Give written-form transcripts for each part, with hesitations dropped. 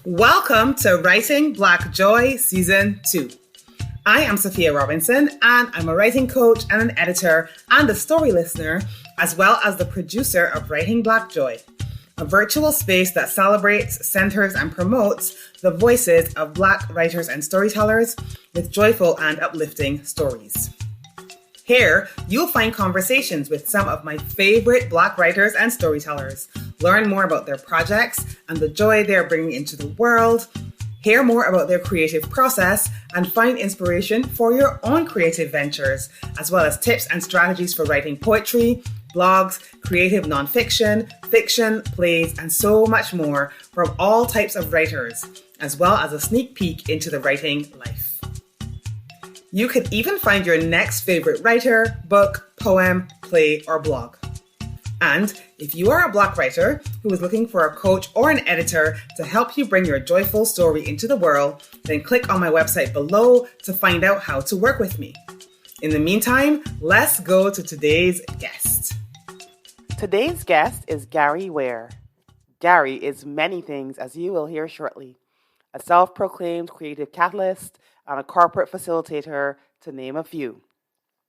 Welcome to Writing Black Joy Season 2. I am Sophia Robinson, and I'm a writing coach and an editor and a story listener, as well as the producer of Writing Black Joy, a virtual space that celebrates, centers, and promotes the voices of Black writers and storytellers with joyful and uplifting stories. Here, you'll find conversations with some of my favorite Black writers and storytellers, learn more about their projects and the joy they're bringing into the world, hear more about their creative process, and find inspiration for your own creative ventures, as well as tips and strategies for writing poetry, blogs, creative nonfiction, fiction, plays, and so much more from all types of writers, as well as a sneak peek into the writing life. You could even find your next favorite writer, book, poem, play, or blog. And if you are a Black writer who is looking for a coach or an editor to help you bring your joyful story into the world, then click on my website below to find out how to work with me. In the meantime, let's go to today's guest. Today's guest is Gary Ware. Gary is many things, as you will hear shortly. A self-proclaimed creative catalyst and a corporate facilitator, to name a few.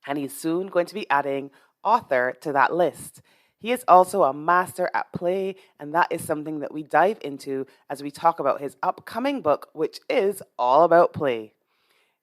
And he's soon going to be adding author to that list. He is also a master at play, and that is something that we dive into as we talk about his upcoming book, which is all about play.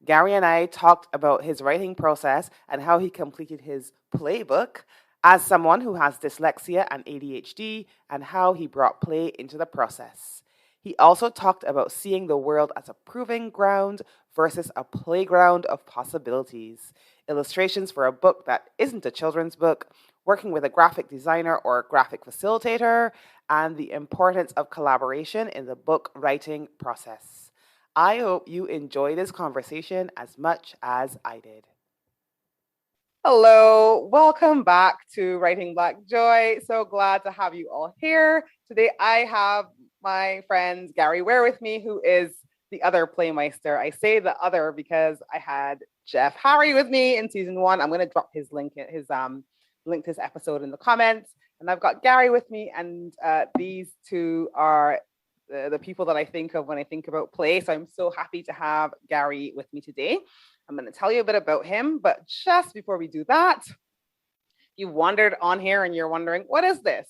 Gary and I talked about his writing process and how he completed his playbook as someone who has dyslexia and ADHD, and how he brought play into the process. He also talked about seeing the world as a proving ground versus a playground of possibilities, illustrations for a book that isn't a children's book, working with a graphic designer or a graphic facilitator, and the importance of collaboration in the book writing process. I hope you enjoy this conversation as much as I did. Hello, welcome back to Writing Black Joy. So glad to have you all here. Today I have my friend Gary Ware with me, who is the other Playmeister. I say the other because I had Jeff Harry with me in season 1. I'm going to drop his link to this episode in the comments. And I've got Gary with me, and these two are the people that I think of when I think about play. So I'm so happy to have Gary with me today. I'm going to tell you a bit about him, but just before we do that, you wandered on here and you're wondering, what is this?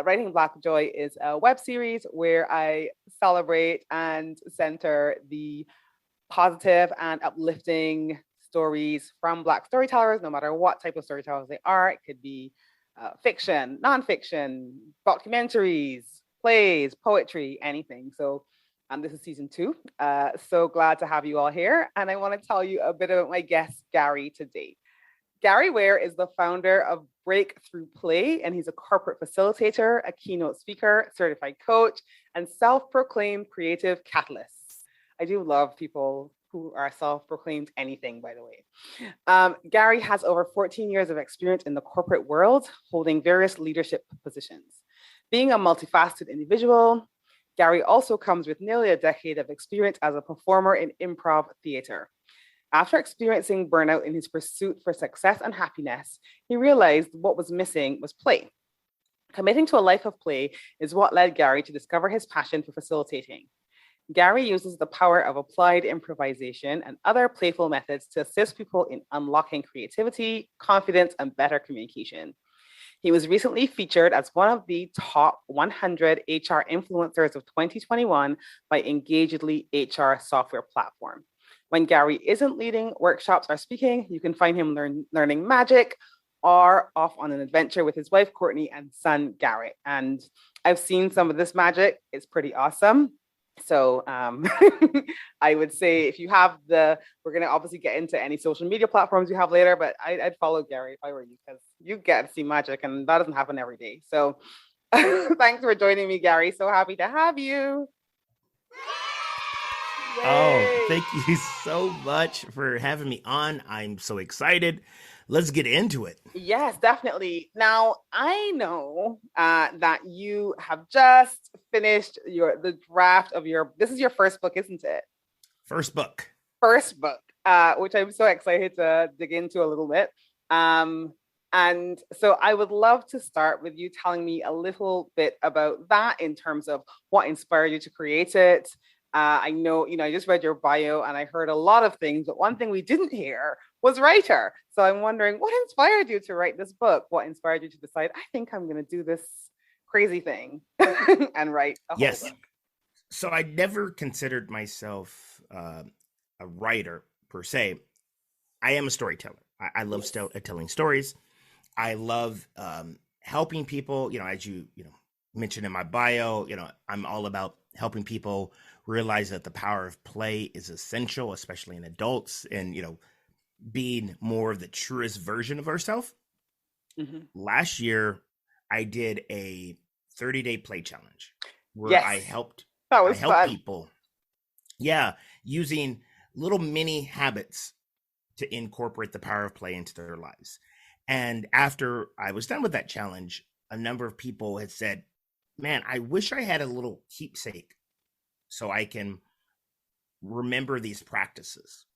Writing Black Joy is a web series where I celebrate and center the positive and uplifting stories from Black storytellers, no matter what type of storytellers they are. It could be fiction, nonfiction, documentaries, plays, poetry, anything. So this is season 2. So glad to have you all here. And I want to tell you a bit about my guest, Gary, today. Gary Ware is the founder of Breakthrough Play, and he's a corporate facilitator, a keynote speaker, certified coach, and self-proclaimed creative catalyst. I do love people who are self-proclaimed anything, by the way. Gary has over 14 years of experience in the corporate world, holding various leadership positions. Being a multifaceted individual, Gary also comes with nearly a decade of experience as a performer in improv theater. After experiencing burnout in his pursuit for success and happiness, he realized what was missing was play. Committing to a life of play is what led Gary to discover his passion for facilitating. Gary uses the power of applied improvisation and other playful methods to assist people in unlocking creativity, confidence, and better communication. He was recently featured as one of the top 100 HR influencers of 2021 by Engagedly HR software platform. When Gary isn't leading workshops or speaking, you can find him learning magic or off on an adventure with his wife, Courtney, and son, Garrett. And I've seen some of this magic. It's pretty awesome. So I would say if you have we're going to obviously get into any social media platforms you have later, but I'd follow Gary if I were you, because you get to see magic and that doesn't happen every day. So thanks for joining me, Gary. So happy to have you. Yay. Oh, thank you so much for having me on. I'm so excited. Let's get into it. Yes, definitely. Now, I know that you have just finished the draft of this is your first book, isn't it? First book, which I'm so excited to dig into a little bit. And so I would love to start with you telling me a little bit about that in terms of what inspired you to create it. I know, I just read your bio and I heard a lot of things, but one thing we didn't hear was writer. So I'm wondering, what inspired you to write this book? What inspired you to decide, I think I'm going to do this crazy thing and write a whole book? So I never considered myself a writer per se. I am a storyteller. I love telling stories. I love helping people. As you mentioned in my bio, I'm all about helping people realize that the power of play is essential, especially in adults, and being more of the truest version of ourselves. Mm-hmm. Last year, I did a 30-day play challenge where yes, I helped fun. people, using little mini habits to incorporate the power of play into their lives. And after I was done with that challenge, a number of people had said, man, I wish I had a little keepsake so I can remember these practices.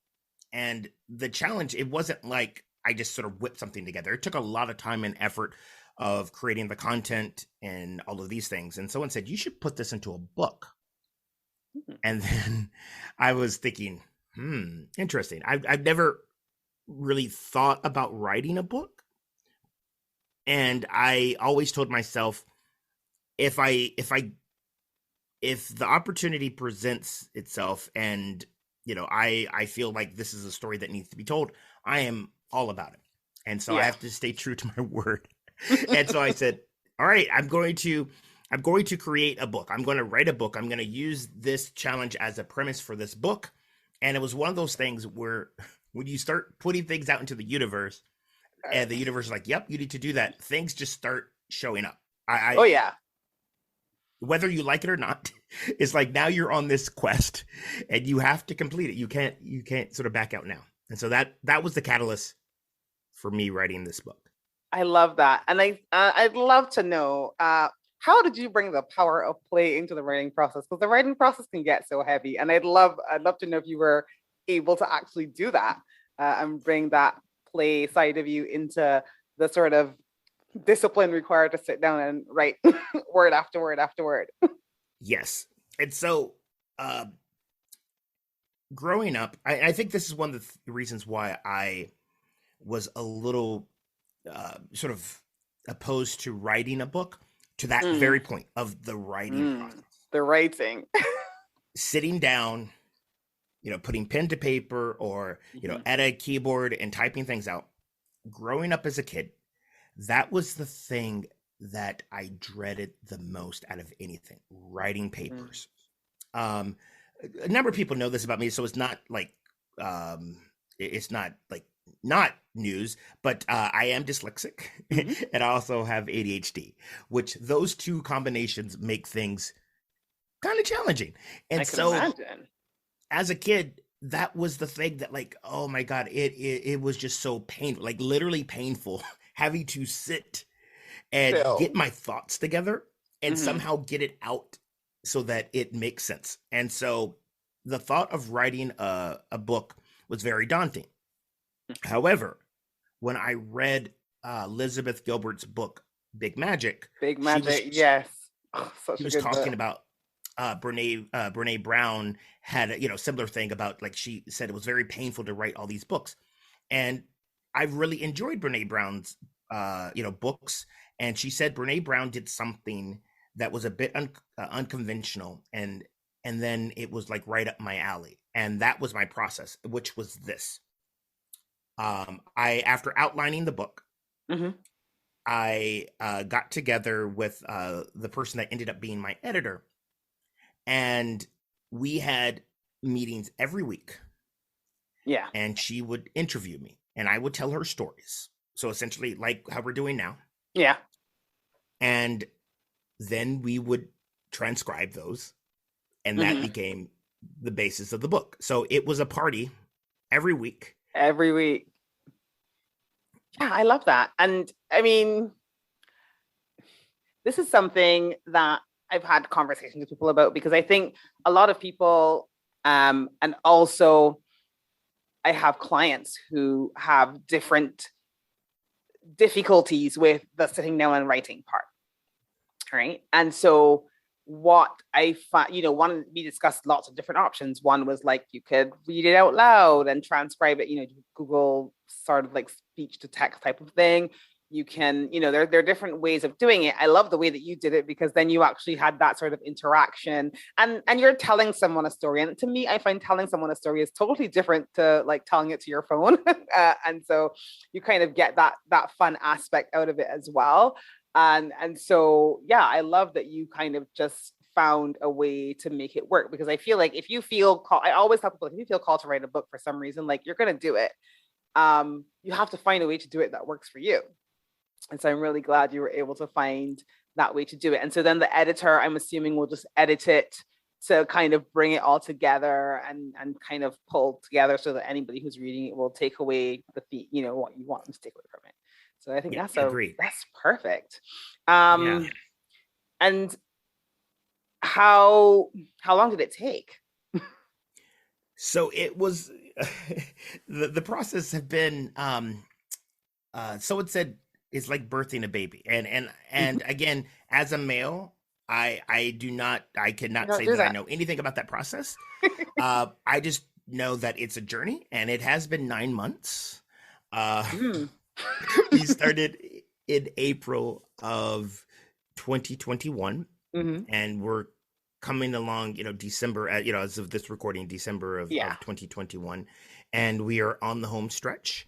And the challenge, it wasn't like I just sort of whipped something together. It took a lot of time and effort of creating the content and all of these things. And someone said, you should put this into a book. Mm-hmm. And then I was thinking, interesting. I've never really thought about writing a book. And I always told myself, if the opportunity presents itself and I feel like this is a story that needs to be told, I am all about it. And so I have to stay true to my word. And so I said, all right, I'm going to create a book. I'm going to write a book. I'm going to use this challenge as a premise for this book. And it was one of those things where when you start putting things out into the universe, and the universe is like, yep, you need to do that, things just start showing up. Whether you like it or not, it's like now you're on this quest and you have to complete it. You can't sort of back out now. And so that was the catalyst for me writing this book. I love that. And I'd love to know, how did you bring the power of play into the writing process? Because the writing process can get so heavy. And I'd love to know if you were able to actually do that and bring that play side of you into the sort of discipline required to sit down and write word after word after word. Yes. And so growing up, I think this is one of the reasons why I was a little sort of opposed to writing a book, to that very point of the writing process. The writing. Sitting down, putting pen to paper or, at a keyboard and typing things out. Growing up as a kid, that was the thing that I dreaded the most out of anything, writing papers. A number of people know this about me, so it's not like not news, but I am dyslexic and I also have ADHD, which those two combinations make things kind of challenging. And so imagine. As a kid, that was the thing that, like, oh my God, it was just so painful, like literally painful, having to sit and get my thoughts together and somehow get it out so that it makes sense. And so the thought of writing a book was very daunting. However, when I read Elizabeth Gilbert's book, Big Magic, yes. She was talking about Brene Brown had a similar thing about, like, she said it was very painful to write all these books. And I really enjoyed Brene Brown's books. And she said Brene Brown did something that was a bit unconventional, and then it was like right up my alley. And that was my process, which was this. After outlining the book, I got together with the person that ended up being my editor, and we had meetings every week. Yeah. And she would interview me and I would tell her stories. So essentially like how we're doing now. Yeah. And then we would transcribe those, and that became the basis of the book. So it was a party every week. Every week. Yeah, I love that. And I mean, this is something that I've had conversations with people about, because I think a lot of people, and also I have clients who have different difficulties with the sitting down and writing part, right? And so what I find, we discussed lots of different options. One was like, you could read it out loud and transcribe it, Google sort of like speech to text type of thing. You can, there are different ways of doing it. I love the way that you did it, because then you actually had that sort of interaction, and you're telling someone a story. And to me, I find telling someone a story is totally different to like telling it to your phone. And so you kind of get that fun aspect out of it as well. And so, yeah, I love that you kind of just found a way to make it work, because I feel like if you feel called, I always tell people, if you feel called to write a book for some reason, like, you're going to do it. You have to find a way to do it that works for you. And so I'm really glad you were able to find that way to do it. And so then the editor, I'm assuming, will just edit it to kind of bring it all together and kind of pull together so that anybody who's reading it will take away what you want them to take away from it. So I think that's perfect. And how long did it take? So it was the process have been so it said it's like birthing a baby, and again, as a male, I cannot say that I know anything about that process. I just know that it's a journey, and it has been 9 months. We started in April of 2021, and we're coming along, December, as of this recording, December of 2021, and we are on the home stretch.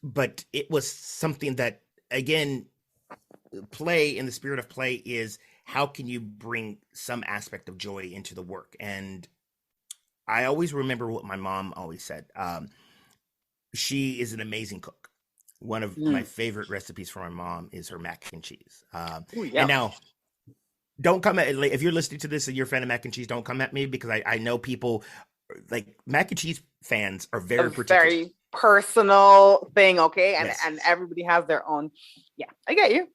But it was something that, again, play, in the spirit of play, is how can you bring some aspect of joy into the work? And I always remember what my mom always said. She is an amazing cook. One of my favorite recipes from my mom is her mac and cheese. And now, don't come at, if you're listening to this and you're a fan of mac and cheese, don't come at me, because I know people, like, mac and cheese fans are very particular. Very personal thing, okay? And Yes. and everybody has their own. Yeah, I get you.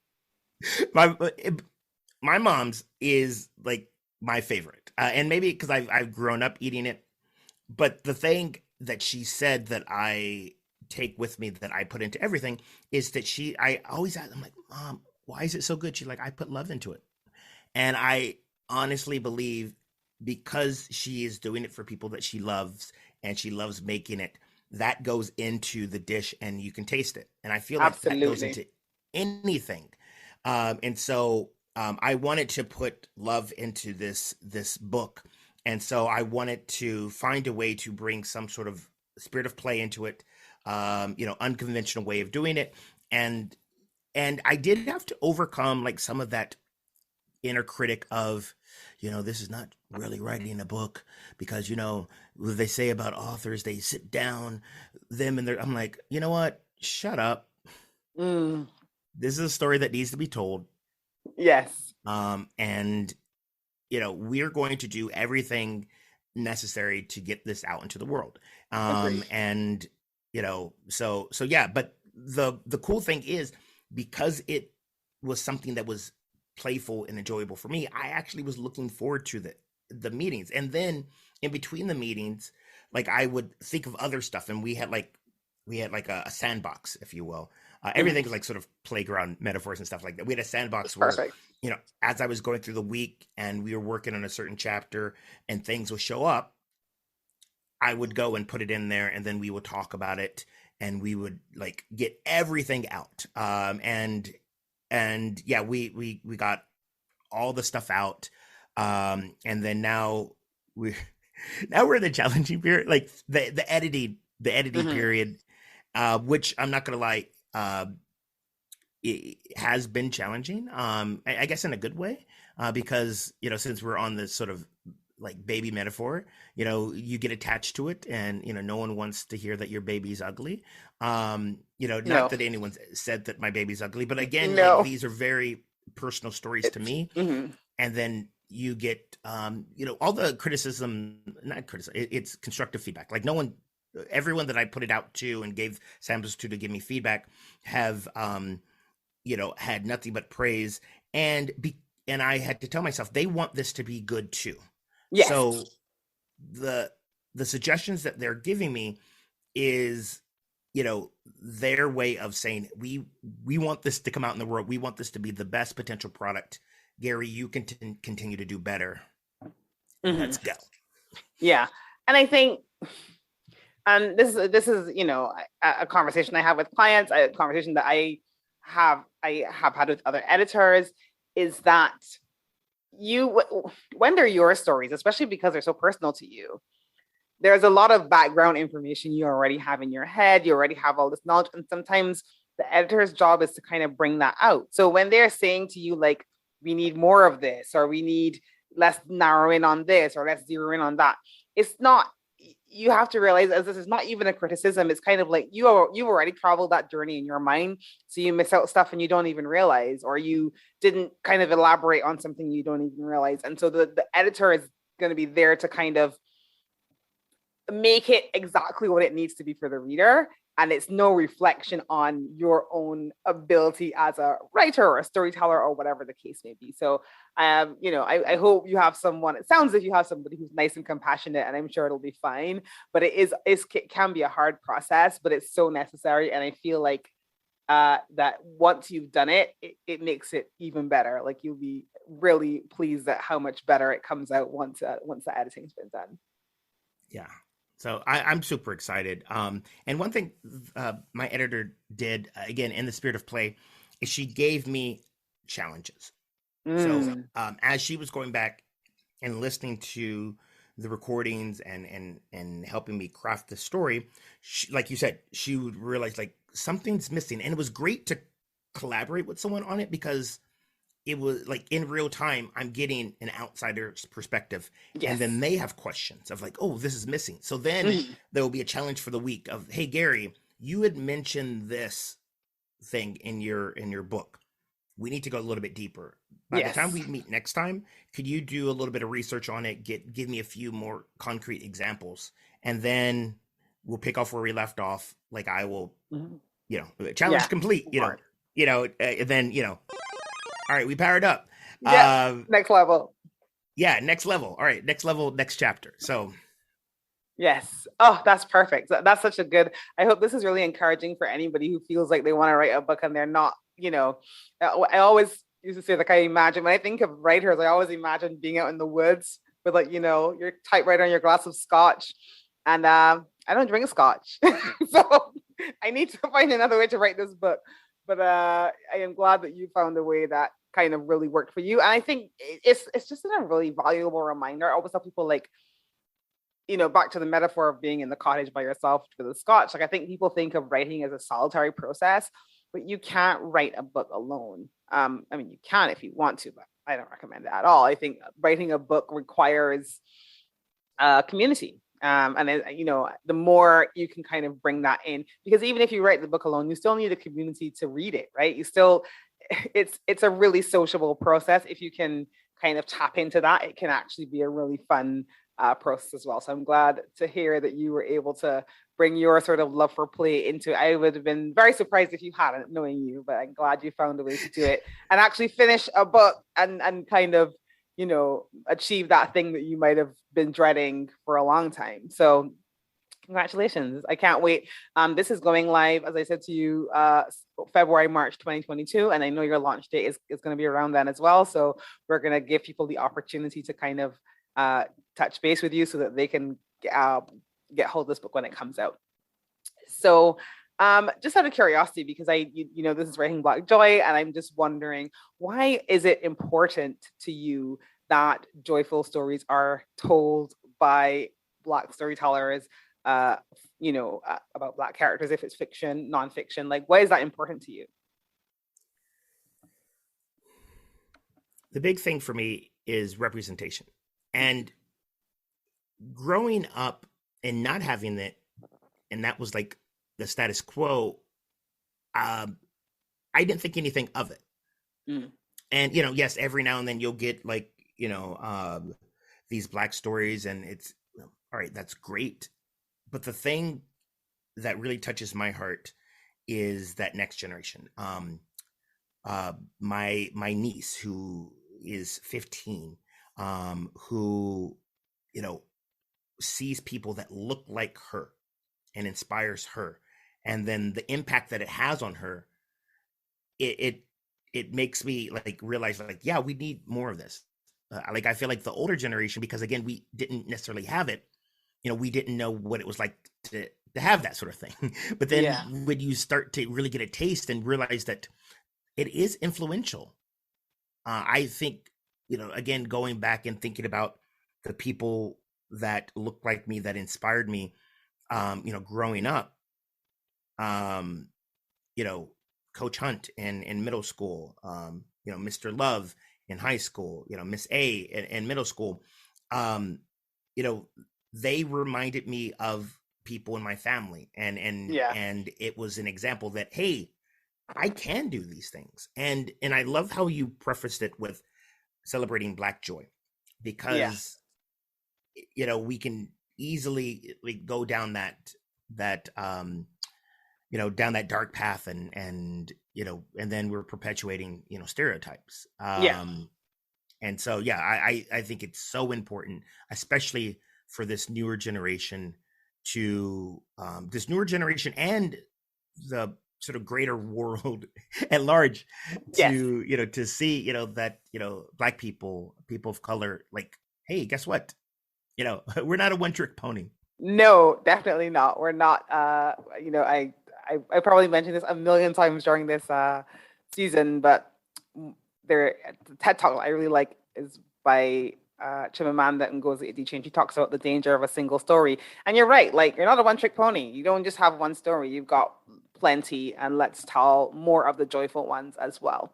My mom's is like my favorite, and maybe because I've grown up eating it. But the thing that she said that I take with me, that I put into everything, is that I always ask, I'm like, Mom, why is it so good? She's like, I put love into it. And I honestly believe, because she is doing it for people that she loves, and she loves making it, that goes into the dish and you can taste it. And I feel like that goes into anything. And so I wanted to put love into this book. And so I wanted to find a way to bring some sort of spirit of play into it, unconventional way of doing it. And I did have to overcome, like, some of that inner critic of, this is not really writing a book, because, what they say about authors, they sit down, I'm like, you know what? Shut up. This is a story that needs to be told. Yes. And, we're going to do everything necessary to get this out into the world. And, so yeah, but the cool thing is, because it was something that was playful and enjoyable for me, I actually was looking forward to the meetings. And then in between the meetings, like, I would think of other stuff, and we had like a sandbox, if you will. Everything is like sort of playground metaphors and stuff like that. We had a sandbox where, as I was going through the week and we were working on a certain chapter and things would show up, I would go and put it in there, and then we would talk about it, and we would, like, get everything out. And yeah, we got all the stuff out. And then now we're in the challenging period, like the editing period, which, I'm not gonna lie, it has been challenging. I guess in a good way, because, since we're on this sort of like baby metaphor, you get attached to it, and, no one wants to hear that your baby's ugly. Not that anyone's said that my baby's ugly, but again, like, these are very personal stories to me. And then you get, all the not criticism, it's constructive feedback. Like, everyone that I put it out to and gave samples to give me feedback have, had nothing but praise. And I had to tell myself, they want this to be good too. Yes. So the suggestions that they're giving me is their way of saying, we want this to come out in the world. We want this to be the best potential product. Gary, you can continue to do better. Let's go. Yeah. And I think, this is, a conversation I have with clients, a conversation that I have had with other editors, is that when they're your stories, especially because they're so personal to you, there's a lot of background information you already have in your head. You already have all this knowledge. And sometimes the editor's job is to kind of bring that out. So when they're saying to you, like, we need more of this, or we need let's narrow in on this, or let's zero in on that, it's not, you have to realize, as this is not even a criticism. It's kind of like you've already traveled that journey in your mind. So you miss out stuff and you don't even realize, or you didn't kind of elaborate on something you don't even realize. And so the editor is going to be there to kind of make it exactly what it needs to be for the reader. And it's no reflection on your own ability as a writer or a storyteller or whatever the case may be. So, I hope you have someone, it sounds like you have somebody who's nice and compassionate, and I'm sure it'll be fine, but it can be a hard process, but it's so necessary. And I feel like that once you've done it, it makes it even better. Like, you'll be really pleased at how much better it comes out once the editing's been done. Yeah. So I'm super excited. And one thing my editor did, again, in the spirit of play, is she gave me challenges. So as she was going back and listening to the recordings and helping me craft the story, like you said, she would realize like something's missing. And it was great to collaborate with someone on it, because it was like in real time, I'm getting an outsider's perspective. Yes. And then they have questions of like, oh, this is missing. So then there will be a challenge for the week of, hey, Gary, you had mentioned this thing in your book. We need to go a little bit deeper. By the time we meet next time, could you do a little bit of research on it? Give me a few more concrete examples, and then we'll pick off where we left off. Like, I will, challenge complete, then, all right, we powered up. Next level. Yeah, next level. All right, next level, next chapter. So. Yes. Oh, that's perfect. That's such a good, I hope this is really encouraging for anybody who feels like they want to write a book and they're not, I always used to say, like, when I think of writers, I always imagine being out in the woods with, like, your typewriter and your glass of scotch. And I don't drink scotch. So I need to find another way to write this book. But I am glad that you found a way that kind of really worked for you. And I think it's just a really valuable reminder. I always tell people, like, back to the metaphor of being in the cottage by yourself with a scotch. Like, I think people think of writing as a solitary process, but you can't write a book alone. You can if you want to, but I don't recommend it at all. I think writing a book requires community. The more you can kind of bring that in, because even if you write the book alone, you still need a community to read it, right? It's a really sociable process. If you can kind of tap into that, it can actually be a really fun process as well. So I'm glad to hear that you were able to bring your sort of love for play into it. I would have been very surprised if you hadn't, knowing you, but I'm glad you found a way to do it and actually finish a book and kind of, achieve that thing that you might have been dreading for a long time. So congratulations. I can't wait. This is going live, as I said to you, February, March 2022. And I know your launch date is going to be around then as well. So we're going to give people the opportunity to kind of touch base with you so that they can get hold of this book when it comes out. So just out of curiosity, because this is Writing Black Joy, and I'm just wondering, why is it important to you that joyful stories are told by Black storytellers, about Black characters, if it's fiction, nonfiction? Like, why is that important to you? The big thing for me is representation. And growing up and not having it, and that was like the status quo, I didn't think anything of it. And, yes, every now and then you'll get like, these Black stories, and it's, all right, that's great. But the thing that really touches my heart is that next generation. My niece, who is 15, who, sees people that look like her and inspires her. and then the impact that it has on her, it makes me like realize like, yeah, we need more of this. Like I feel like the older generation, because again, we didn't necessarily have it. We didn't know what it was like to have that sort of thing. But then Yeah. when you start to really get a taste and realize that it is influential, I think, again, going back and thinking about the people that looked like me, that inspired me, growing up, um, you know, Coach Hunt in middle school, Mr. Love in high school, Miss A in middle school, um, you know, they reminded me of people in my family, Yeah. and it was an example that, hey, I can do these things. And I love how you prefaced it with celebrating Black joy, Yeah. because we can easily like go down that down that dark path, and then we're perpetuating stereotypes. Yeah. And so yeah, I think it's so important, especially for this newer generation and the sort of greater world at large, Yes. to see that Black people of color, like, hey, guess what, we're not a one-trick pony. No, definitely not. We're not. I probably mentioned this a million times during this season, but there, the TED Talk I really like is by Chimamanda Ngozi Adichie. She talks about the danger of a single story, and you're right. Like, you're not a one-trick pony. You don't just have one story. You've got plenty, and let's tell more of the joyful ones as well.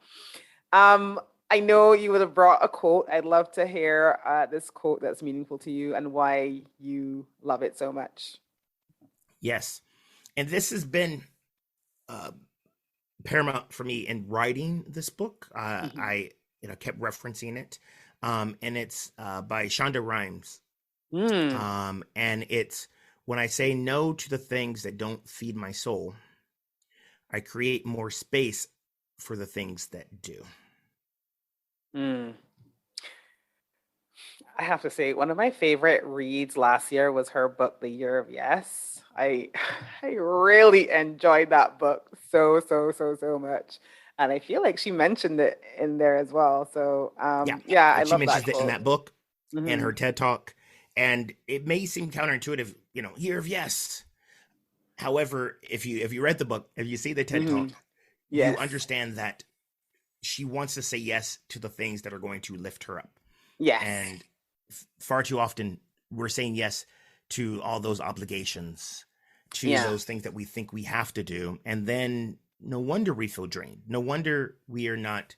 Um, I know you would have brought a quote. I'd love to hear this quote that's meaningful to you and why you love it so much. Yes, and this has been uh, paramount for me in writing this book. Mhm. I kept referencing it, and it's by Shonda Rhimes, Mm. and it's, when I say no to the things that don't feed my soul, I create more space for the things that do. Mm. I have to say, one of my favorite reads last year was her book, The Year of Yes. I really enjoyed that book so much. And I feel like she mentioned it in there as well. So Yeah, yeah, I she love that mentions it in quote. that book and Hmm. her TED talk, and it may seem counterintuitive, year of yes. However, if you read the book, if you see the TED Hmm. talk, you Yes. understand that she wants to say yes to the things that are going to lift her up. Yes. And far too often we're saying yes to all those obligations, to Yeah. those things that we think we have to do, and then no wonder we feel drained, no wonder we are not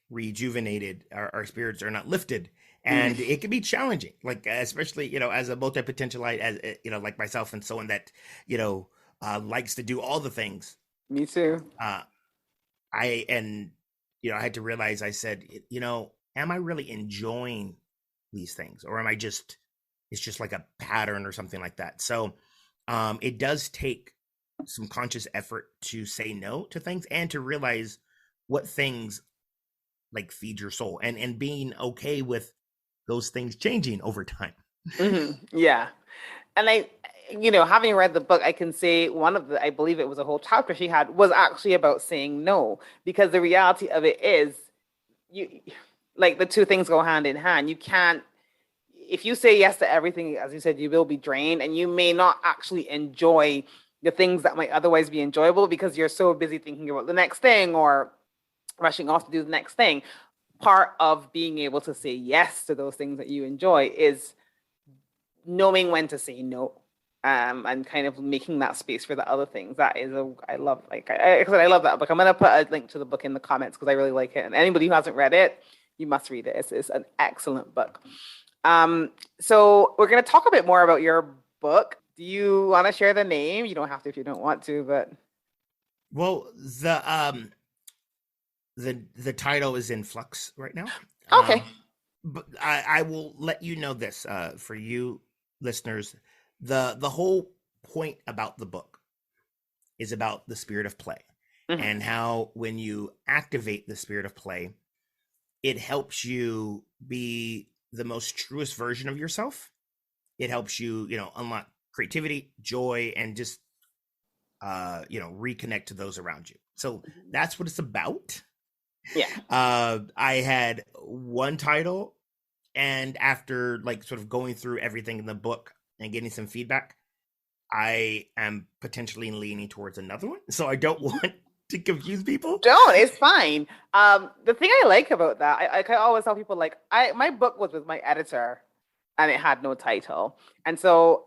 rejuvenated, our spirits are not lifted, Mm. and it can be challenging, like especially as a multi-potentialite, as like myself, and someone that likes to do all the things. Me too. uh I and I had to realize, I said, am I really enjoying these things, or am I just, it's just like a pattern or something like that. So it does take some conscious effort to say no to things, and to realize what things like feed your soul, and being okay with those things changing over time. Hmm. Yeah. And having read the book, I can say one of the, I believe it was a whole chapter she had was actually about saying no, because the reality of it is, you, like, the two things go hand in hand. You can't, if you say yes to everything, as you said, you will be drained, and you may not actually enjoy the things that might otherwise be enjoyable because you're so busy thinking about the next thing or rushing off to do the next thing. Part of being able to say yes to those things that you enjoy is knowing when to say no, and kind of making that space for the other things. That is I love, like I love that book. I'm gonna put a link to the book in the comments because I really like it. And anybody who hasn't read it, you must read it. It's an excellent book. So we're gonna talk a bit more about your book. Do you want to share the name? You don't have to if you don't want to, but Well, the title is in flux right now. okay. But I will let you know this, for you listeners, the whole point about the book is about the spirit of play, Mm-hmm. and how when you activate the spirit of play, it helps you be the most truest version of yourself. It helps you, unlock creativity, joy, and just reconnect to those around you. So that's what it's about. Yeah. I had one title, and after like sort of going through everything in the book and getting some feedback, I am potentially leaning towards another one. So I don't want to confuse people. Don't, it's fine. The thing I like about that, I always tell people, like, my book was with my editor and it had no title. And so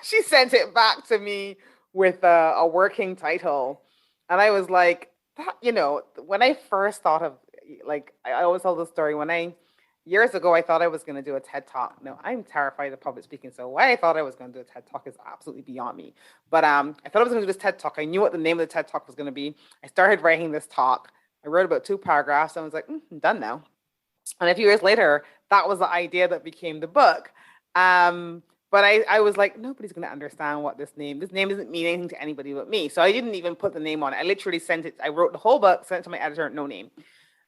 she sent it back to me with a working title. And I was like, when I first thought of, like, I always tell the story, years ago, I thought I was going to do a TED Talk. No, I'm terrified of public speaking. So why I thought I was going to do a TED Talk is absolutely beyond me. But I thought I was going to do this TED Talk. I knew what the name of the TED Talk was going to be. I started writing this talk. I wrote about 2 paragraphs. And I was like, I'm done now. And a few years later, that was the idea that became the book. But I was like, nobody's going to understand what this name doesn't mean anything to anybody but me. So I didn't even put the name on it. I literally sent it. I wrote the whole book, sent it to my editor, no name.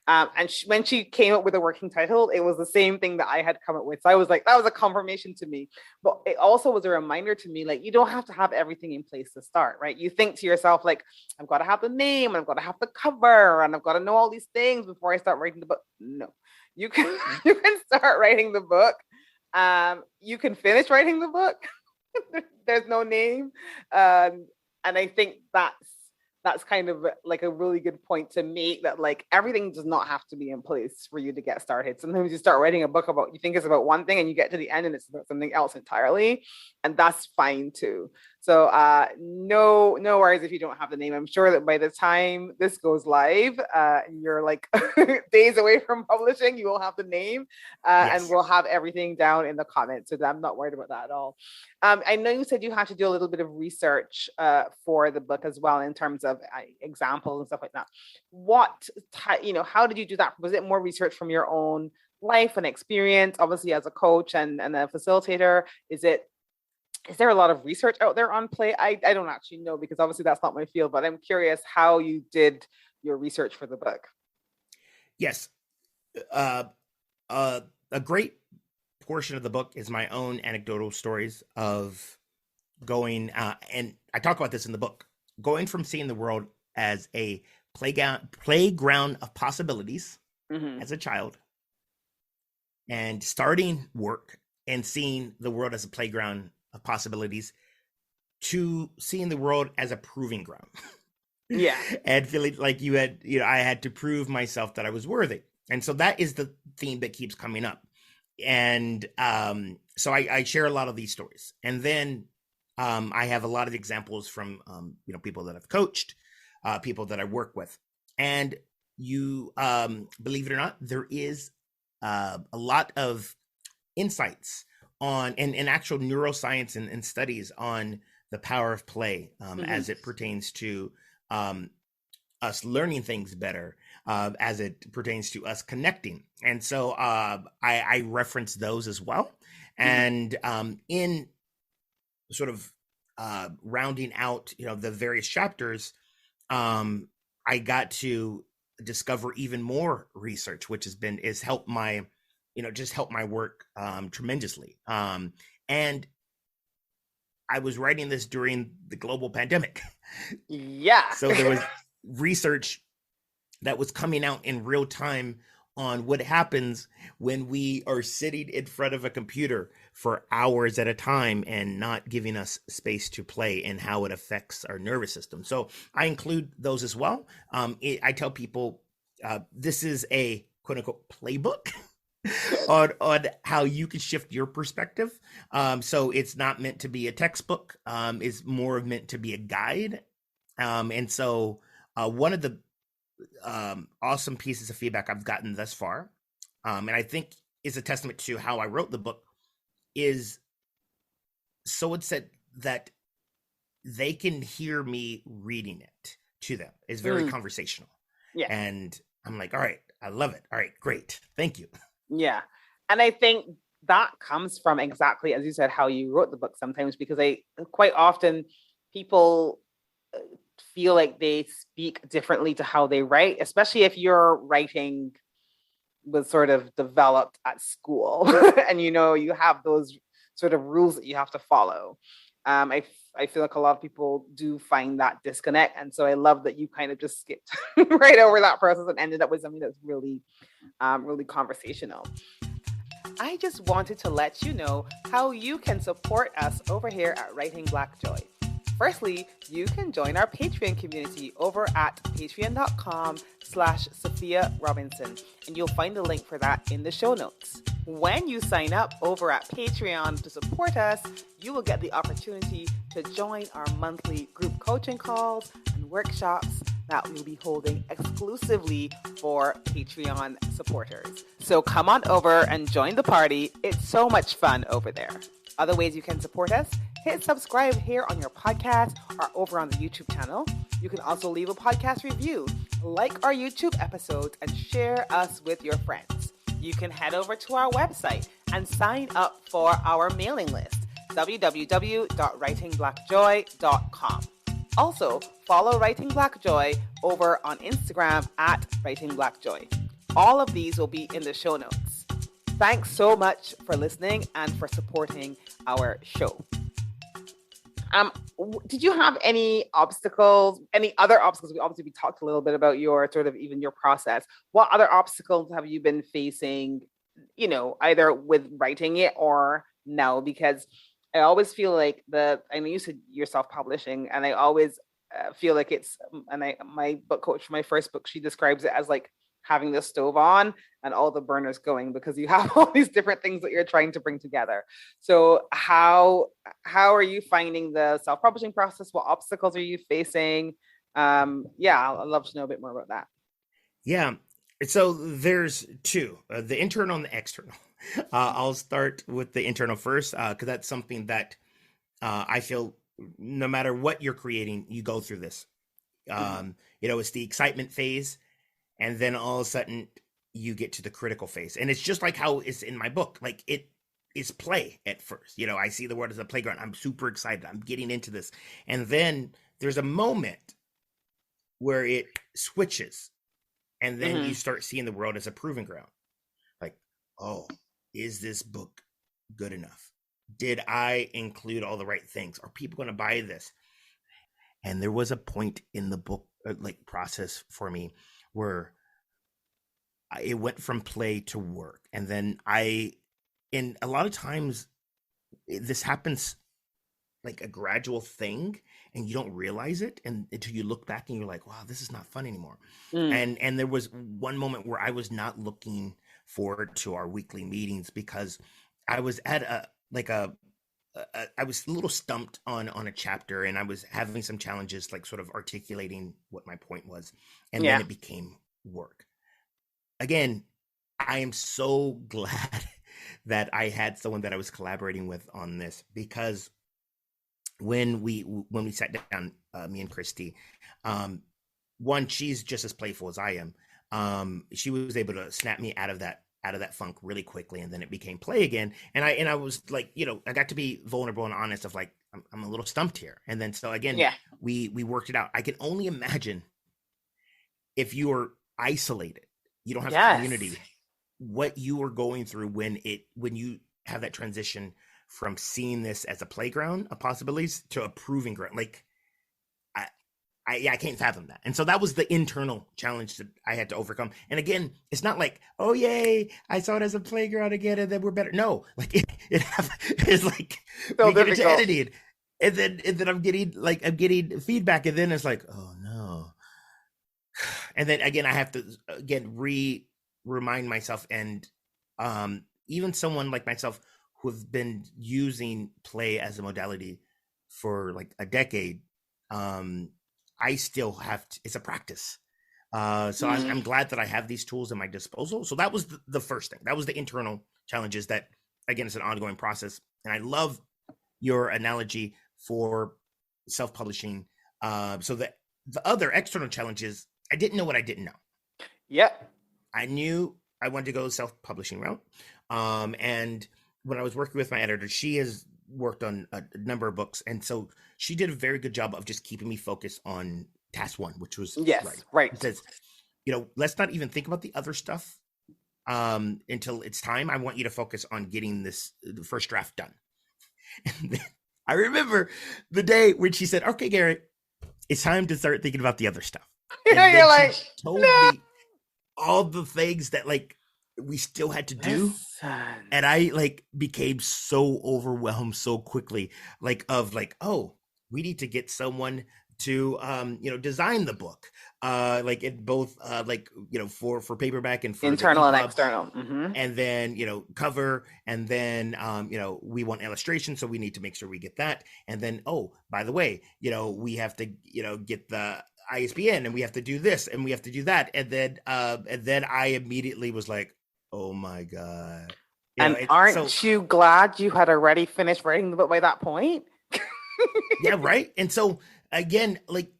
And when she came up with a working title, it was the same thing that I had come up with. So I was like, that was a confirmation to me. But it also was a reminder to me, like, you don't have to have everything in place to start, right? You think to yourself, like, I've got to have the name, and I've got to have the cover, and I've got to know all these things before I start writing the book. No, you can start writing the book. You can finish writing the book. There's no name. And I think that's kind of like a really good point to make, that like everything does not have to be in place for you to get started. Sometimes you start writing a book you think it's about one thing, and you get to the end and it's about something else entirely. And that's fine too. So no worries if you don't have the name. I'm sure that by the time this goes live, you're like days away from publishing, you will have the name, yes. And we'll have everything down in the comments. So I'm not worried about that at all. I know you said you had to do a little bit of research for the book as well, in terms of examples and stuff like that. How did you do that? Was it more research from your own life and experience, obviously as a coach and a facilitator? Is there a lot of research out there on play? I don't actually know, because obviously that's not my field, but I'm curious how you did your research for the book. Yes. A great portion of the book is my own anecdotal stories of going, and I talk about this in the book, going from seeing the world as a playground of possibilities as a child, and starting work and seeing the world as a playground of possibilities, to seeing the world as a proving ground. Yeah. And feeling like I had to prove myself that I was worthy. And so that is the theme that keeps coming up. And so I share a lot of these stories. And then I have a lot of examples from people that I've coached, people that I work with. And you believe it or not, there is a lot of insights on and actual neuroscience and studies on the power of play as it pertains to us learning things better, as it pertains to us connecting. And so I reference those as well. And in sort of rounding out, the various chapters, I got to discover even more research, which has helped my work tremendously. And I was writing this during the global pandemic. Yeah. So there was research that was coming out in real time on what happens when we are sitting in front of a computer for hours at a time and not giving us space to play, and how it affects our nervous system. So I include those as well. I tell people this is a quote unquote playbook on how you can shift your perspective. So it's not meant to be a textbook. It's more meant to be a guide. And so one of the awesome pieces of feedback I've gotten thus far, and I think is a testament to how I wrote the book, is someone said that they can hear me reading it to them. It's very conversational. Yeah. And I'm like, all right, I love it. All right, great. Thank you. Yeah. And I think that comes from exactly, as you said, how you wrote the book sometimes, because quite often people feel like they speak differently to how they write, especially if your writing was sort of developed at school and you have those sort of rules that you have to follow. I feel like a lot of people do find that disconnect. And so I love that you kind of just skipped right over that process and ended up with something that's really, really conversational. I just wanted to let you know how you can support us over here at Writing Black Joy. Firstly, you can join our Patreon community over at patreon.com/Sophia Robinson, and you'll find the link for that in the show notes. When you sign up over at Patreon to support us, you will get the opportunity to join our monthly group coaching calls and workshops that we'll be holding exclusively for Patreon supporters. So come on over and join the party. It's so much fun over there. Other ways you can support us: hit subscribe here on your podcast or over on the YouTube channel. You can also leave a podcast review, like our YouTube episodes, and share us with your friends. You can head over to our website and sign up for our mailing list, www.writingblackjoy.com. Also, follow Writing Black Joy over on Instagram at Writing Black Joy. All of these will be in the show notes. Thanks so much for listening and for supporting our show. Did you have any obstacles, any other obstacles? We talked a little bit about your sort of even your process. What other obstacles have you been facing, either with writing it or now? Because I always feel like I know you said you're self-publishing, and I always feel like my book coach for my first book, she describes it as like having the stove on and all the burners going, because you have all these different things that you're trying to bring together. So how are you finding the self-publishing process? What obstacles are you facing? I'd love to know a bit more about that. Yeah. So there's two, the internal and the external. I'll start with the internal first, because that's something that I feel no matter what you're creating, you go through this. It's the excitement phase, and then all of a sudden you get to the critical phase. And it's just like how it's in my book. Like, it is play at first. I see the world as a playground. I'm super excited. I'm getting into this. And then there's a moment where it switches. And then you start seeing the world as a proving ground. Like, oh, is this book good enough? Did I include all the right things? Are people going to buy this? And there was a point in the book process for me where it went from play to work. And then and a lot of times this happens like a gradual thing, and you don't realize it until you look back and you're like, wow, this is not fun anymore. And there was one moment where I was not looking forward to our weekly meetings because I was at I was a little stumped on a chapter, and I was having some challenges, like sort of articulating what my point was. And then it became work. Again, I am so glad that I had someone that I was collaborating with on this, because when we sat down, me and Christy, one, she's just as playful as I am. She was able to snap me out of that funk really quickly, and then it became play again. And I was like, I got to be vulnerable and honest of like, I'm a little stumped here. And then so again, we worked it out. I can only imagine if you are isolated, you don't have community, what you are going through when you have that transition from seeing this as a playground of possibilities to a proving ground. Like, I can't fathom that. And so that was the internal challenge that I had to overcome. And again, it's not like, oh, yay, I saw it as a playground again and then we're better. No, like it's like, so we get into editing, and then I'm getting feedback, and then it's like, oh no. And then again, I have to remind myself, and even someone like myself who have been using play as a modality for like a decade, I still have to, it's a practice. So I'm glad that I have these tools at my disposal. So that was the first thing. That was the internal challenges that, again, it's an ongoing process. And I love your analogy for self-publishing. So the other external challenges, I didn't know what I didn't know. Yep. I knew I wanted to go the self-publishing route. And when I was working with my editor, she has worked on a number of books. And so she did a very good job of just keeping me focused on task one, which was right. It says, let's not even think about the other stuff until it's time. I want you to focus on getting the first draft done. I remember the day when she said, "Okay, Gary, it's time to start thinking about the other stuff." You know, And you're then like, she told no. me all the things that like we still had to do. Listen. And I like became so overwhelmed so quickly, like of like, oh, we need to get someone to design the book, like in both like for paperback and for the Internal and EPUB, external. Mm-hmm. and then cover, and then we want illustration, so we need to make sure we get that, and then oh, by the way, we have to get the ISBN, and we have to do this and we have to do that, and then I immediately was like, oh my god. And aren't you glad you had already finished writing the book by that point? Yeah, right. And so again, like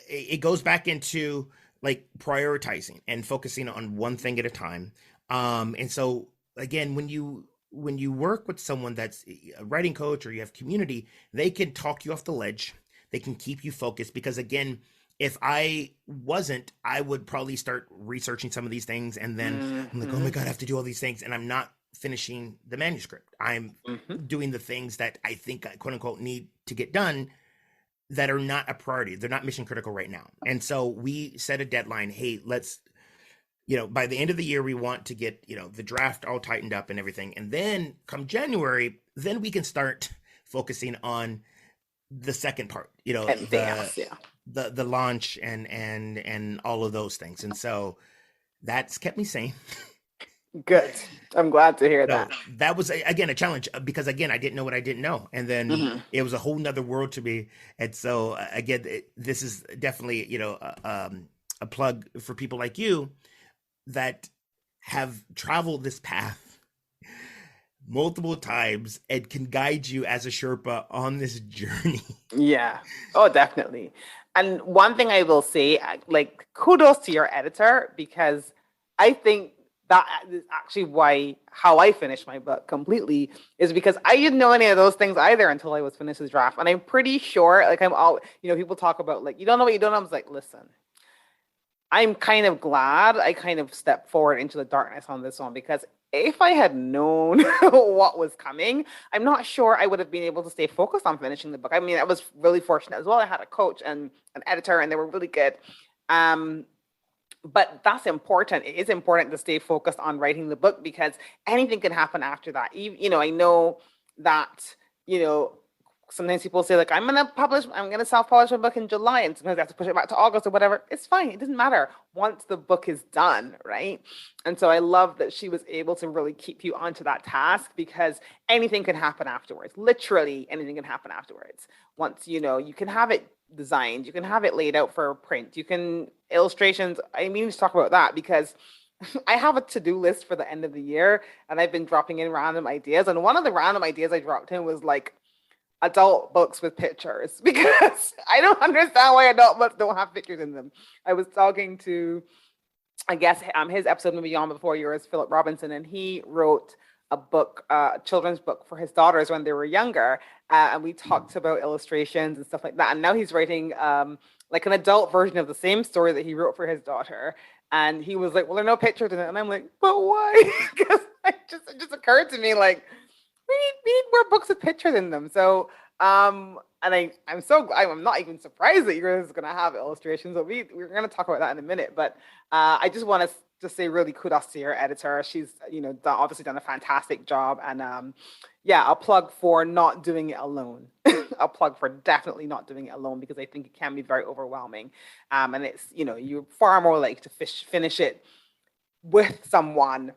it goes back into like prioritizing and focusing on one thing at a time. And so again, when you work with someone that's a writing coach or you have community, they can talk you off the ledge. They can keep you focused, because again, if I wasn't, I would probably start researching some of these things, and then I'm like, oh my god, I have to do all these things, and I'm not finishing the manuscript. I'm doing the things that I think I quote unquote need to get done that are not a priority. They're not mission critical right now. And so we set a deadline. Hey, let's, by the end of the year, we want to get, the draft all tightened up and everything. And then come January, then we can start focusing on the second part, the launch and all of those things. And so that's kept me sane. Good. I'm glad to hear that. That was again a challenge, because again, I didn't know what I didn't know, and then it was a whole nother world to me. And so again, this is definitely a plug for people like you that have traveled this path multiple times and can guide you as a Sherpa on this journey. Yeah. Oh, definitely. And one thing I will say, like, kudos to your editor, because I think that is actually how I finished my book completely, is because I didn't know any of those things either until I was finished his draft. And I'm pretty sure, like, people talk about, like, you don't know what you don't know. I was like, listen, I'm kind of glad I kind of stepped forward into the darkness on this one, because if I had known what was coming, I'm not sure I would have been able to stay focused on finishing the book. I mean, I was really fortunate as well. I had a coach and an editor, and they were really good. But that's important. It is important to stay focused on writing the book, because anything can happen after that. I know that, sometimes people say, like, I'm going to self-publish my book in July, and sometimes I have to push it back to August or whatever. It's fine. It doesn't matter once the book is done, right? And so I love that she was able to really keep you onto that task, because anything can happen afterwards. Literally anything can happen afterwards. Once, you can have it designed, you can have it laid out for print, you can illustrations. I mean, let's talk about that, because I have a to-do list for the end of the year, and I've been dropping in random ideas. And one of the random ideas I dropped in was like adult books with pictures, because I don't understand why adult books don't have pictures in them. I was talking to, I guess, his episode maybe on before yours, Philip Robinson, and he wrote a book, a children's book for his daughters when they were younger, and we talked about illustrations and stuff like that. And now he's writing like an adult version of the same story that he wrote for his daughter. And he was like, well, there are no pictures in it. And I'm like, but why? Because it just occurred to me, like, we need more books with pictures in them. So, and I'm not even surprised that yours is going to have illustrations. So we're going to talk about that in a minute. But I just want to just say really kudos to your editor. She's, obviously done a fantastic job. And a plug for not doing it alone. A plug for definitely not doing it alone, because I think it can be very overwhelming. And it's, you're far more likely to finish it with someone,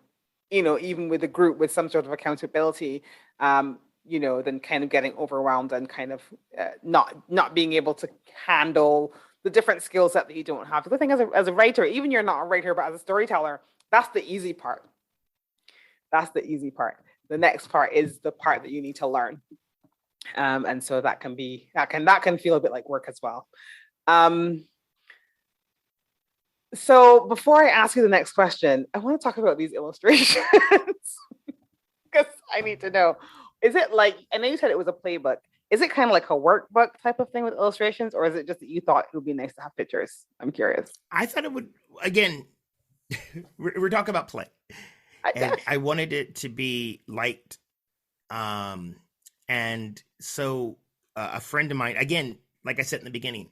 even with a group with some sort of accountability, than kind of getting overwhelmed and kind of not being able to handle the different skill set that you don't have. Because I think as a writer, even you're not a writer, but as a storyteller, that's the easy part. That's the easy part. The next part is the part that you need to learn. And so that can feel a bit like work as well. So before I ask you the next question, I want to talk about these illustrations, because I need to know, is it like, I know you said it was a playbook. Is it kind of like a workbook type of thing with illustrations, or is it just that you thought it would be nice to have pictures? I'm curious. I thought it would, again, we're talking about play. And I wanted it to be light, And so a friend of mine, again, like I said in the beginning,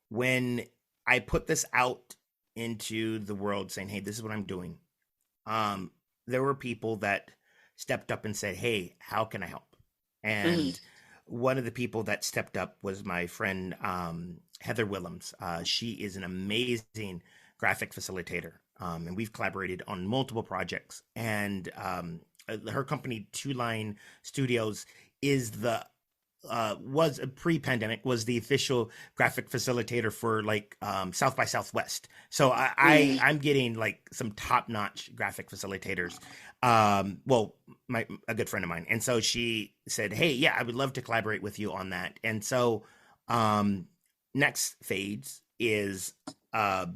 when I put this out into the world saying, hey, this is what I'm doing, there were people that stepped up and said, hey, how can I help? And one of the people that stepped up was my friend, Heather Willems. She is an amazing graphic facilitator. And we've collaborated on multiple projects. And her company, Two Line Studios, is the was pre-pandemic was the official graphic facilitator for like South by Southwest. So I'm getting like some top-notch graphic facilitators. Well, a good friend of mine, and so she said, "Hey, yeah, I would love to collaborate with you on that." And so next phase is I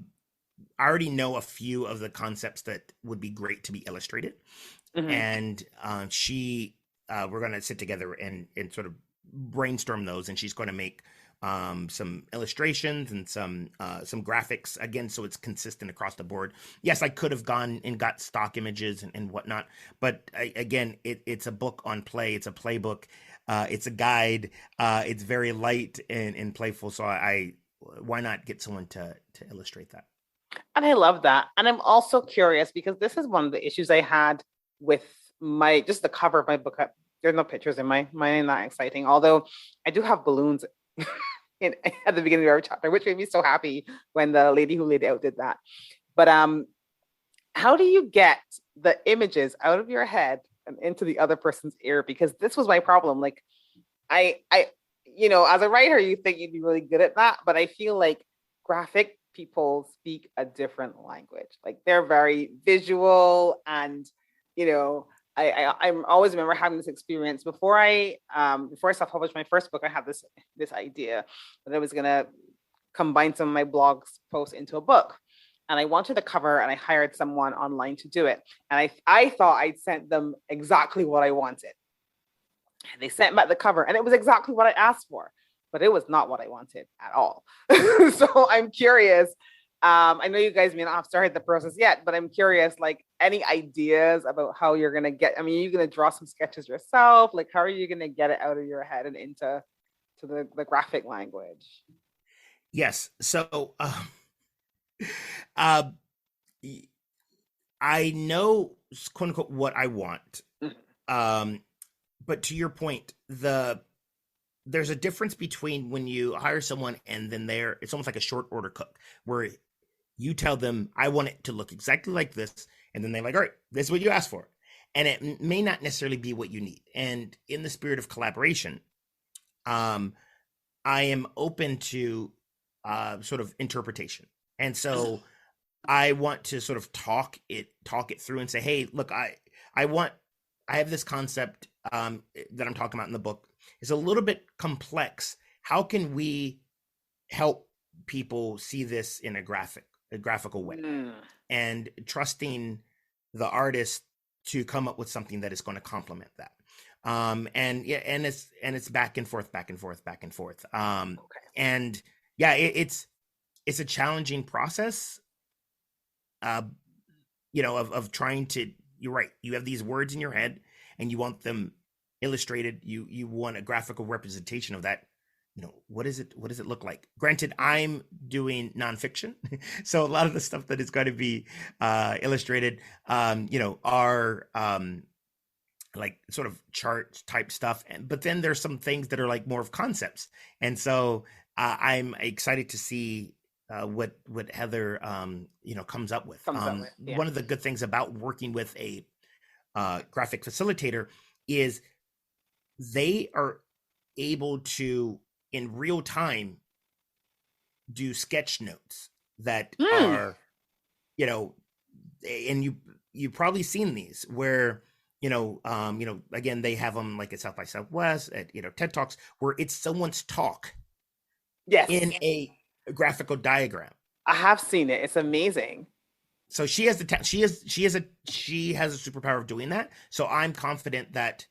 already know a few of the concepts that would be great to be illustrated, and we're going to sit together and sort of brainstorm those, and she's going to make some illustrations and some graphics again, so it's consistent across the board. Yes, I could have gone and got stock images and whatnot, but again, it's a book on play. It's a playbook. It's a guide. It's very light and playful. So why not get someone to illustrate that? And I love that. And I'm also curious because this is one of the issues I had with just the cover of my book. There's no pictures in mine not exciting, although I do have balloons at the beginning of every chapter, which made me so happy when the lady who laid it out did that. But how do you get the images out of your head and into the other person's ear? Because this was my problem. Like I as a writer, you think you'd be really good at that, but I feel like graphic people speak a different language. Like they're very visual, and I always remember having this experience before I self-published my first book. I had this idea that I was gonna combine some of my blog posts into a book, and I wanted a cover, and I hired someone online to do it. And I thought I'd sent them exactly what I wanted, and they sent back the cover, and it was exactly what I asked for, but it was not what I wanted at all. So I'm curious. I know you guys may not have started the process yet, but I'm curious, like, any ideas about how you're going to get, you're going to draw some sketches yourself? Like, how are you going to get it out of your head and into the graphic language? Yes. So I know, quote unquote, what I want. But to your point, there's a difference between when you hire someone and then it's almost like a short order cook, where you tell them, I want it to look exactly like this. And then they're like, all right, this is what you asked for. And it may not necessarily be what you need. And in the spirit of collaboration, I am open to sort of interpretation. And so I want to sort of talk it through and say, hey, look, I have this concept that I'm talking about in the book. It's a little bit complex. How can we help people see this in a graphical way? And trusting the artist to come up with something that is going to complement that. And it's back and forth. And yeah, it's a challenging process, of trying to, you're right. You have these words in your head and you want them illustrated. You want a graphical representation of that. What does it look like? Granted, I'm doing nonfiction, so a lot of the stuff that is going to be illustrated, are like sort of chart type stuff. But then there's some things that are like more of concepts, and so I'm excited to see what Heather comes up with. Yeah. One of the good things about working with a graphic facilitator is they are able to, in real time, do sketch notes that are, and you've probably seen these where, again, they have them like at South by Southwest, at, TED Talks, where it's someone's talk in a graphical diagram. I have seen it. It's amazing. So she has she has a superpower of doing that. So I'm confident that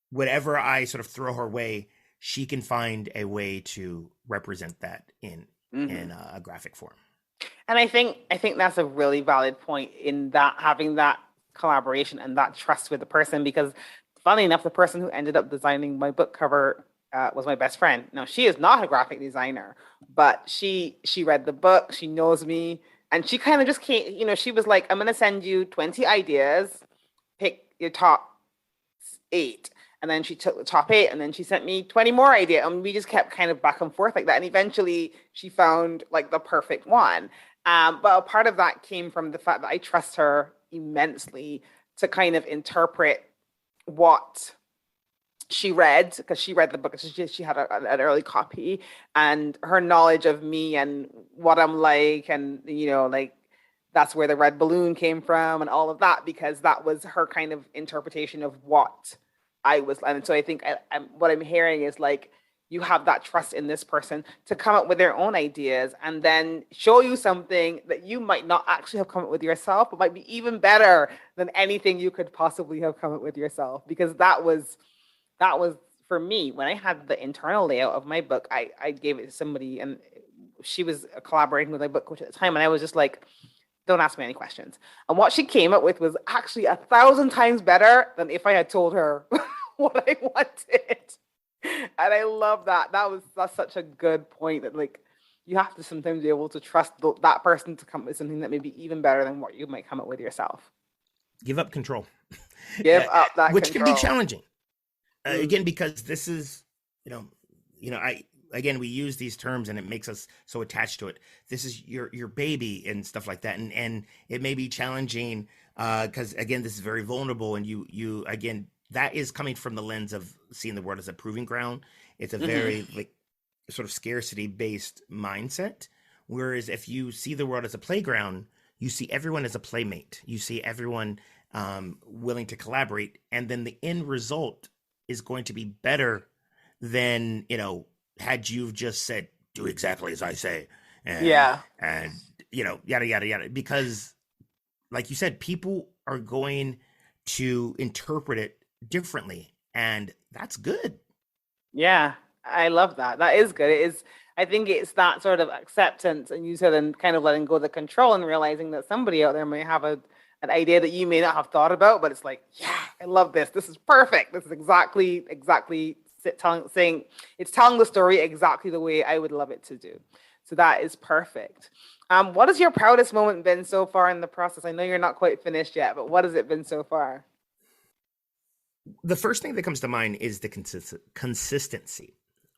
whatever I sort of throw her way, she can find a way to represent that in a graphic form. And I think that's a really valid point, in that having that collaboration and that trust with the person, because funny enough, the person who ended up designing my book cover was my best friend. Now, she is not a graphic designer, but she read the book, she knows me, and she kind of just came, she was like, I'm going to send you 20 ideas, pick your top 8. And then she took the top 8 and then she sent me 20 more ideas. And we just kept kind of back and forth like that. And eventually she found like the perfect one. But a part of that came from the fact that I trust her immensely to kind of interpret what she read, because she read the book. She had an early copy, and her knowledge of me and what I'm like, and, like, that's where the red balloon came from and all of that, because that was her kind of interpretation of what I was. And so I think what I'm hearing is like, you have that trust in this person to come up with their own ideas and then show you something that you might not actually have come up with yourself, but might be even better than anything you could possibly have come up with yourself. Because that was for me, when I had the internal layout of my book, I gave it to somebody, and she was collaborating with my book coach at the time. And I was just like, don't ask me any questions. And what she came up with was actually 1,000 times better than if I had told her what I wanted. And I love that. That's such a good point, that like, you have to sometimes be able to trust that person to come up with something that may be even better than what you might come up with yourself. Give up control. Give up that which control. can be challenging. Again, because this is, we use these terms and it makes us so attached to it. This is your baby and stuff like that. And it may be challenging because, again, this is very vulnerable. And you again, that is coming from the lens of seeing the world as a proving ground. It's a very like sort of scarcity based mindset. Whereas if you see the world as a playground, you see everyone as a playmate. You see everyone willing to collaborate. And then the end result is going to be better than, had you just said, do exactly as I say. And, and, yada, yada, yada. Because like you said, people are going to interpret it differently. And that's good. Yeah, I love that. That is good. It is. I think it's that sort of acceptance, and you said, and kind of letting go of the control and realizing that somebody out there may have an idea that you may not have thought about, but it's like, yeah, I love this. This is perfect. This is exactly saying, it's telling the story exactly the way I would love it to do. So that is perfect. What has your proudest moment been so far in the process? I know you're not quite finished yet, but what has it been so far? The first thing that comes to mind is the consistency.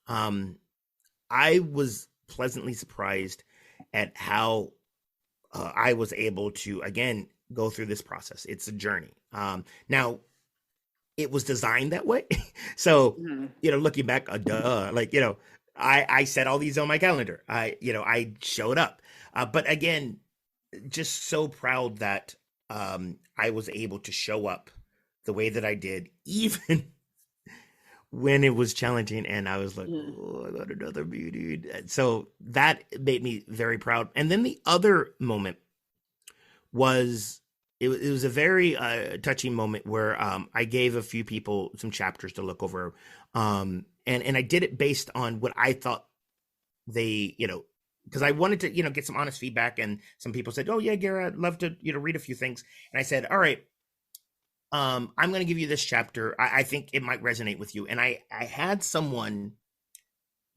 I was pleasantly surprised at how I was able to, again, go through this process. It's a journey. Now, it was designed that way. So, looking back, I set all these on my calendar. I showed up. But again, just so proud that I was able to show up the way that I did, even when it was challenging. And I was like, oh, I got another meeting. So that made me very proud. And then the other moment was, it was a very touching moment where I gave a few people some chapters to look over. And I did it based on what I thought they, because I wanted to, get some honest feedback. And some people said, oh yeah, Gary, I'd love to, read a few things. And I said, all right, I'm going to give you this chapter. I think it might resonate with you. And I had someone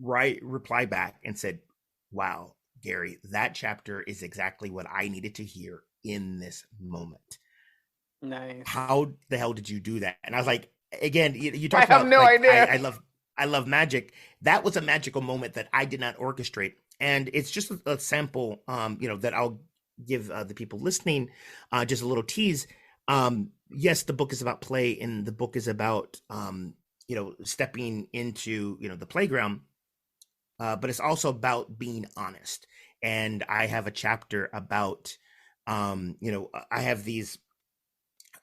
reply back and said, wow, Gary, that chapter is exactly what I needed to hear in this moment. Nice. How the hell did you do that? And I was like, again, you talked about, I have no idea. I love magic. That was a magical moment that I did not orchestrate. And it's just a sample, that I'll give the people listening, just a little tease. Yes, the book is about play, and the book is about, stepping into, the playground. But it's also about being honest. And I have a chapter about, I have these,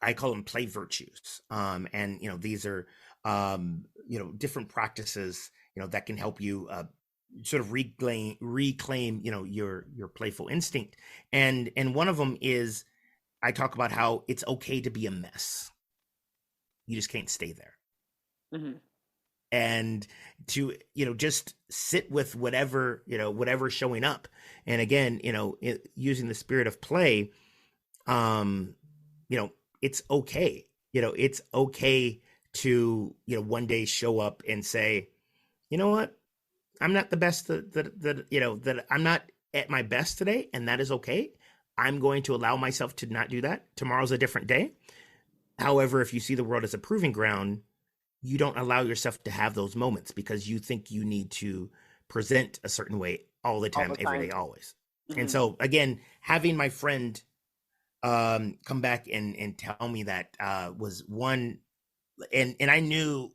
I call them play virtues. And, these are, different practices, that can help you, sort of reclaim, your playful instinct. And one of them is, I talk about how it's okay to be a mess. You just can't stay there. Mm-hmm. And to, just sit with whatever's showing up. And again, using the spirit of play, it's okay. It's okay to, one day show up and say, you know what, I'm not the best that I'm not at my best today, and that is okay. I'm going to allow myself to not do that. Tomorrow's a different day. However, if you see the world as a proving ground, you don't allow yourself to have those moments because you think you need to present a certain way all the All time, the every time. day, always. And Mhm. so again, having my friend come back and tell me that was one, and I knew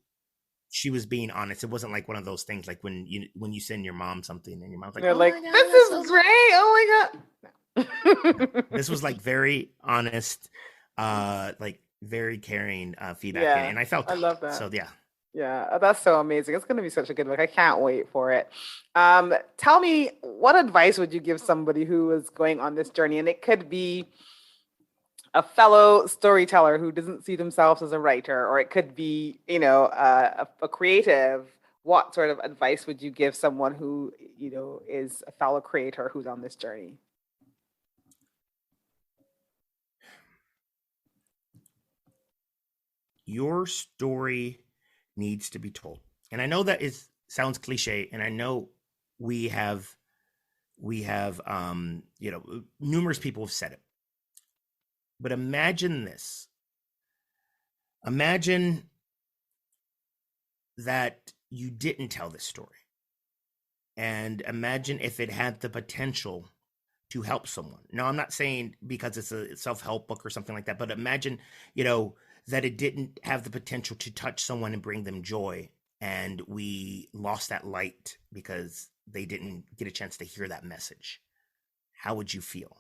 she was being honest. It wasn't like one of those things like when you send your mom something and your mom's like, They're "Oh my like, god, this that's is so great. sweet." Oh my God. This was like very honest, like very caring feedback, and, Yeah, and I felt I that. love that. So yeah. Yeah, that's so amazing. It's going to be such a good book. I can't wait for it. Tell me, what advice would you give somebody who is going on this journey? And it could be a fellow storyteller who doesn't see themselves as a writer, or it could be, a creative. What sort of advice would you give someone who, is a fellow creator who's on this journey? Your story needs to be told. And I know that is sounds cliche, and I know we have numerous people have said it. But imagine this. Imagine that you didn't tell this story. And imagine if it had the potential to help someone. Now, I'm not saying because it's a self-help book or something like that, but imagine, that it didn't have the potential to touch someone and bring them joy, and we lost that light because they didn't get a chance to hear that message. How would you feel?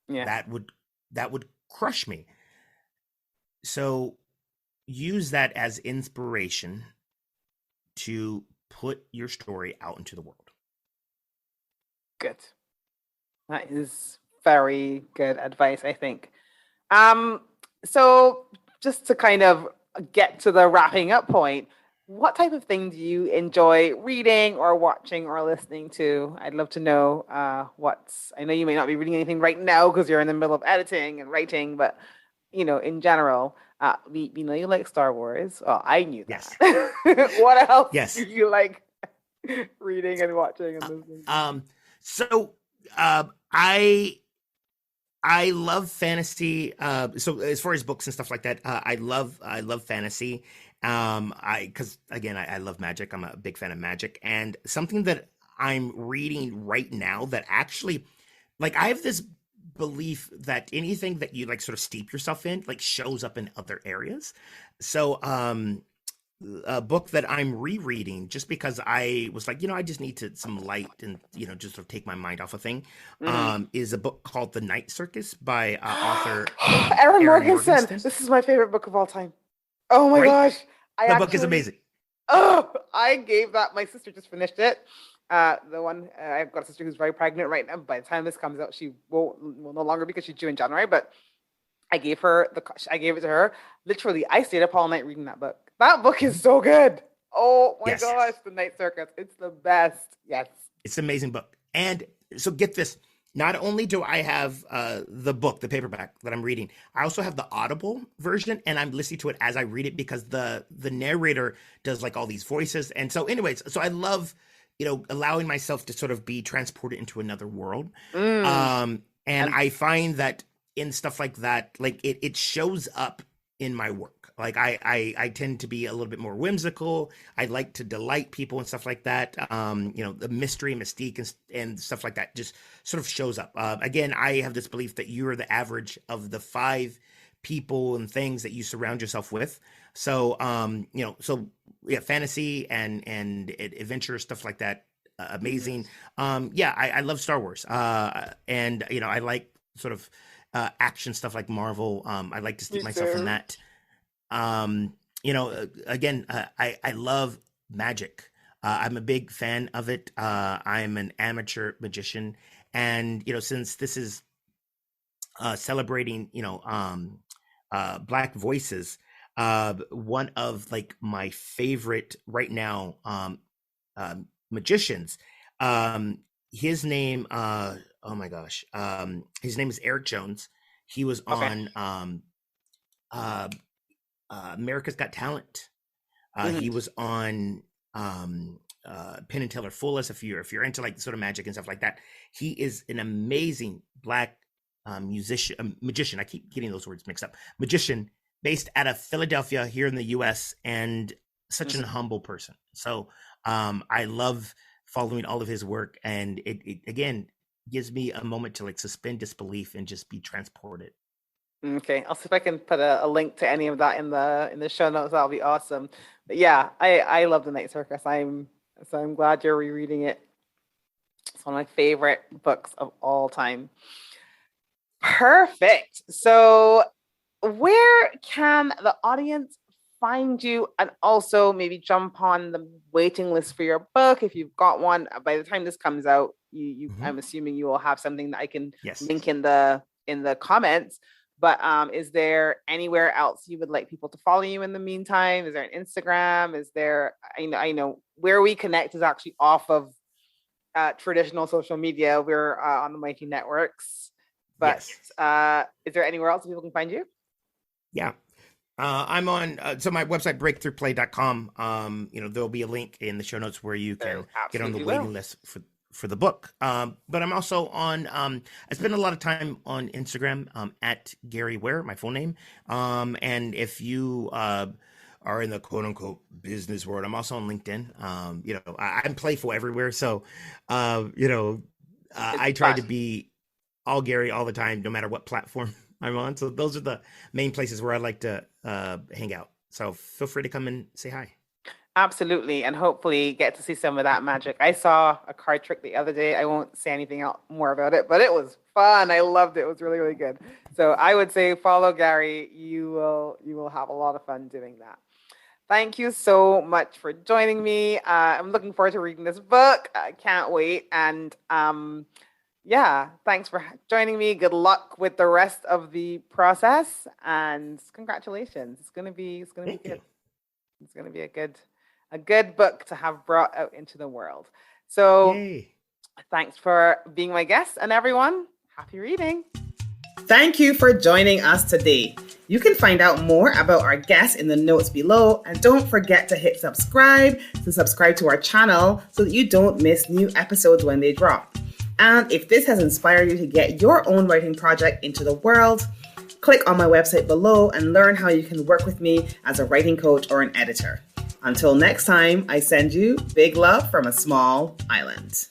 Yeah, That would crush me. So use that as inspiration to put your story out into the world. good. That is very good advice, I think. Um, so just to kind of get to the wrapping up point, what type of thing do you enjoy reading or watching or listening to? I'd love to know I know you may not be reading anything right now because you're in the middle of editing and writing, but in general, we know you like Star Wars. Oh, I knew Yes. that. What else do Yes. you like reading and watching and Uh, listening to? so I love fantasy. So as far as books and stuff like that, I love fantasy. I because again, I love magic. I'm a big fan of magic, and something that I'm reading right now that actually, like, I have this belief that anything that you like sort of steep yourself in like shows up in other areas. So a book that I'm rereading just because I was like, I just need to some light and just sort of take my mind off a thing. Mm. Is a book called The Night Circus by author Aaron Aaron Morgensen. Morgenstern. This is my favorite book of all time. Oh my Right? gosh. I The book is actually, amazing. oh, I gave that. My sister just finished it. The one I've got a sister who's very pregnant right now. By the time this comes out, she will no longer because she's due in January. But I gave it to her. Literally, I stayed up all night reading that book. That book is so good. Oh my Yes, gosh, The Night Circus. It's the best. Yes. it's an amazing book. And so get this. Not only do I have the book, the paperback that I'm reading, I also have the Audible version, and I'm listening to it as I read it because the narrator does like all these voices. And so, anyways, so I love allowing myself to sort of be transported into another world. Mm. And And I find that in stuff like that, like it shows up in my work. Like I tend to be a little bit more whimsical. I like to delight people and stuff like that. The mystery, mystique, and stuff like that just sort of shows up. Again, I have this belief that you are the average of the 5 people and things that you surround yourself with. So, so yeah, fantasy and adventure stuff like that, amazing. yes. Yeah, I love Star Wars, and I like sort of action stuff like Marvel. I like to Me steep myself in too. that. Um, Again, I love magic. I'm a big fan of it. I'm an amateur magician, and since this is celebrating, Black voices, one of like my favorite right now magicians. Um, his name, oh my gosh, his name is Eric Jones. He was Okay. on uh America's Got Talent. He was on Penn and Teller Full if you're into like sort of magic and stuff like that. He is an amazing Black magician. I keep getting those words mixed up. Magician based out of Philadelphia here in the U.S. and such an humble person. So I love following all of his work, and it again gives me a moment to like suspend disbelief and just be transported. Okay, I'll see if I can put a link to any of that in the show notes. That'll be awesome. But yeah, I love The Night Circus. I'm glad you're rereading it. It's one of my favorite books of all time. Perfect. So where can the audience find you, and also maybe jump on the waiting list for your book if you've got one? By the time this comes out, you I'm assuming you will have something that I can link in the comments. But is there anywhere else you would like people to follow you in the meantime? Is there an Instagram? Is there, I know where we connect is actually off of traditional social media. We're on the Mighty Networks. But is there anywhere else people can find you? Yeah. I'm on, so my website, breakthroughplay.com. There'll be a link in the show notes where you can get on the waiting list for the book. But I'm also on, I spend a lot of time on Instagram, at Gary Ware, my full name. And if you are in the quote unquote business world, I'm also on LinkedIn. I'm playful everywhere. So, I try to be all Gary all the time, no matter what platform I'm on. So those are the main places where I like to hang out. So feel free to come and say hi. Absolutely. And hopefully get to see some of that magic. I saw a card trick the other day. I won't say anything else more about it, but it was fun. I loved it. It was really, really good. So I would say follow Gary. You will have a lot of fun doing that. Thank you so much for joining me. I'm looking forward to reading this book. I can't wait. And thanks for joining me. Good luck with the rest of the process, and congratulations. It's gonna be good. It's gonna be a good book to have brought out into the world. So Thanks for being my guest, and everyone, happy reading. Thank you for joining us today. You can find out more about our guests in the notes below, and don't forget to hit subscribe to our channel so that you don't miss new episodes when they drop. And if this has inspired you to get your own writing project into the world, click on my website below and learn how you can work with me as a writing coach or an editor. Until next time, I send you big love from a small island.